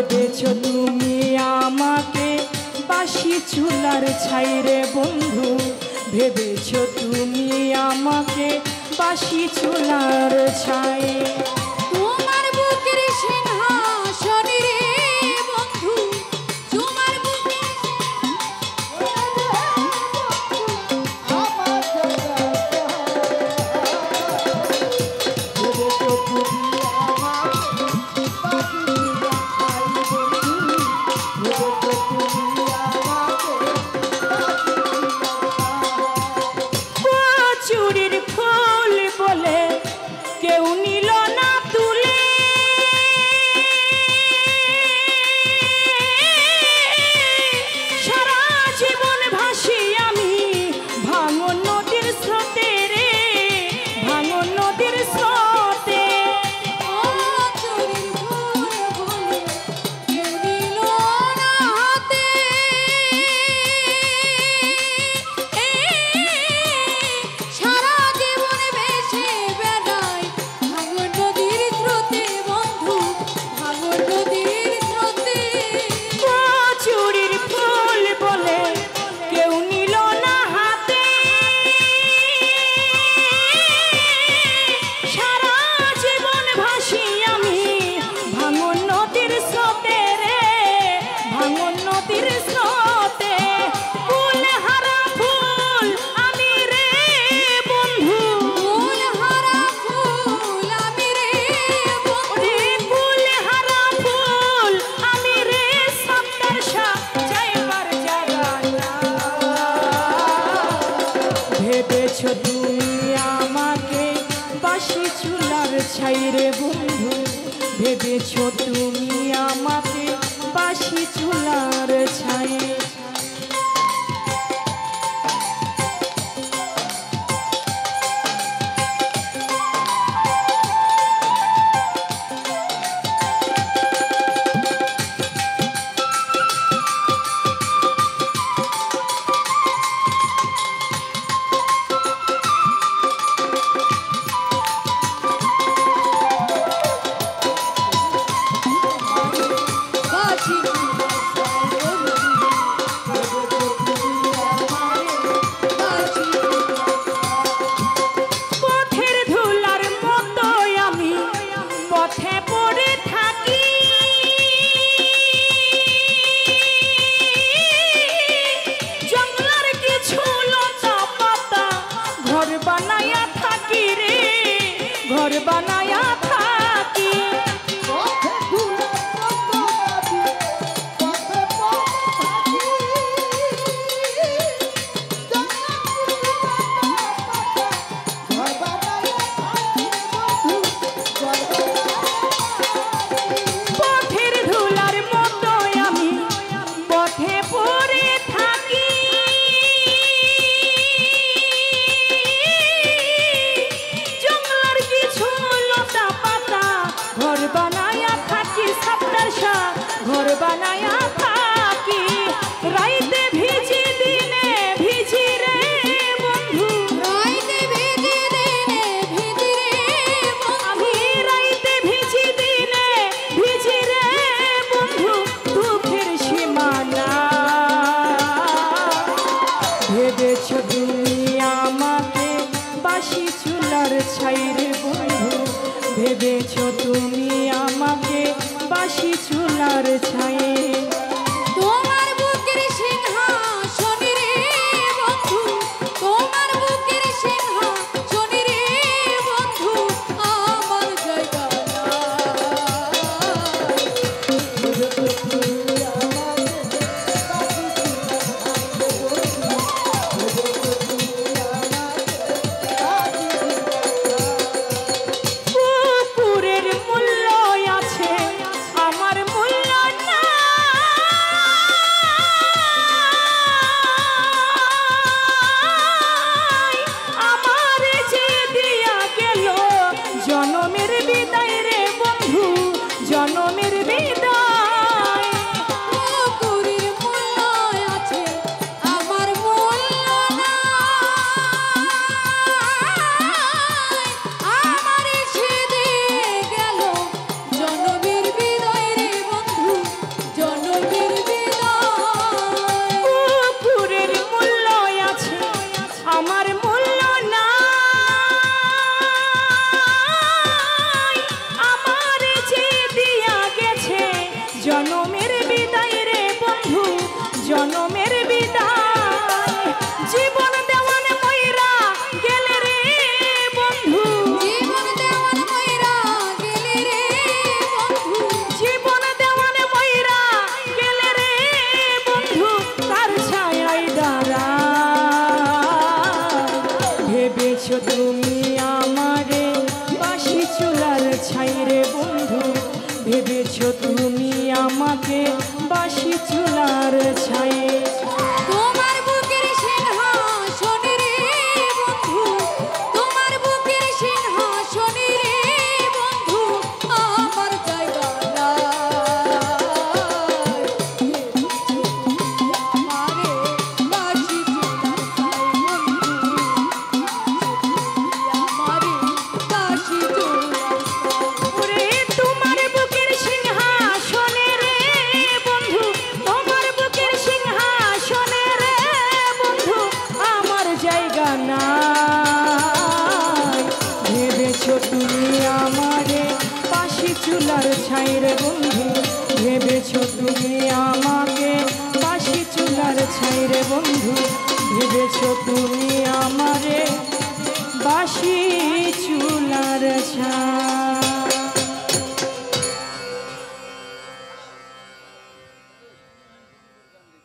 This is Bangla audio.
ভেবেছো তুমি আমাকে বাসি চুলার ছাই রে বন্ধু, ভেবেছো তুমি আমাকে বাসি চুলার ছাই। তোমার বুকের সিংহাসনে রে বন্ধু, তোমার বুকের চুরির ফুল বলে কেউ নিল না তুলে, সারা জীবন ভাসি আমি ভাঙন নদীর স্রোতে রে, ভাঙন নদীর স্রোতে। চুরির ফুল বলে কেউ নিল না হাতে, সারা জীবন ভেসে বেড়াই ভাঙন নদীর স্রোতে বন্ধু, ভাঙন নদীর স্রোতে। চুরির ফুল বলে কেউ নিল না হাতে, সারা জীবন ভাসি আমি ভাঙন নদীর স্রোতে রে, ভাঙন নদীর স্রোতে। ফুল হারা ফুল আমি রে বন্ধু, ফুল হারা ফুল আমি রে বন্ধু, ফুল হারা ফুল আমি রে সপ্তার শাহ যাইবার জায়গা না। ভেবেছো তুমি আমাকে বাসি চুলার ছাই রে বন্ধু, ভেবেছো তুমি আমাকে বাসি চুলার ছাই। বাঁচি বাঁচি পথের ধুলার মতো আমি পথে পড়ে থাকি, জঙ্গলার কিছু লতা পাতা ঘর বানায়া থাকি রে, ঘর বানায়া থাকি। পথের ধুলার মতো আমি পথে পড়ে থাকি, জঙ্গলার কিছু লতা পাতা ঘর বানায়া থাকি, সপ্তার শাহ ঘর বানায়া থাকি। রাইতে ভিজি দিনে ভিজি রে বন্ধু, রাইতে ভিজে দিনে ভিজে রে বন্ধু, আমি রাইতে ভিজি দিনে ভিজি রে বন্ধু, দুঃখের সীমানা। ভেবেছো তুমি আমাকে বাসি চুলার ছাই রে বন্ধু, ভেবেছো তুমি আমাকে বাসি চুলার ছাই। তোমার বুকের সিংহাসনে রে বন্ধু, তোমার বুকের সিংহাসনে রে বন্ধু, আমার জায়গা পুকুরের মূল্য আছে আমার মূল্য না, জনমের বিদায় রে বন্ধু, জনমের বিদায়। জীবন দেওয়ান ময়রা গেলে রে বন্ধু, জীবন দেওয়ান ময়রা গেলে রে বন্ধু, জীবন দেওয়ান ময়রা গেলে রে বন্ধু, তার ছায়ায় দাঁড়া। ভেবেছো তুমি আমারে বাসি চুলার ছাই রে বন্ধু, ভেবেছো তুমি আমাকে বাসি চুলার ছাই। তোমার বুকের সিংহাসনে রে বন্ধু, তোমার বুকের সিংহাসনে রে বন্ধু, আমার জায়গা নাই। আমারে বাসি চুলার ছাই বন্ধু, আমারে বাসি চুলার ছাই। ওরে তোমার বুকের সিংহাসনে রে বন্ধু, তোমার বুকের সিংহাসনে রে বন্ধু, আমার জায়গা নাই। ভেবেছো তুমি আমারে বাসি চুলার ছাই রে বন্ধু, ভেবেছো তুমি আমাকে বাসি চুলার ছাই রে বন্ধু, ভেবেছো তুমি আমারে বাসি চুলার ছাই।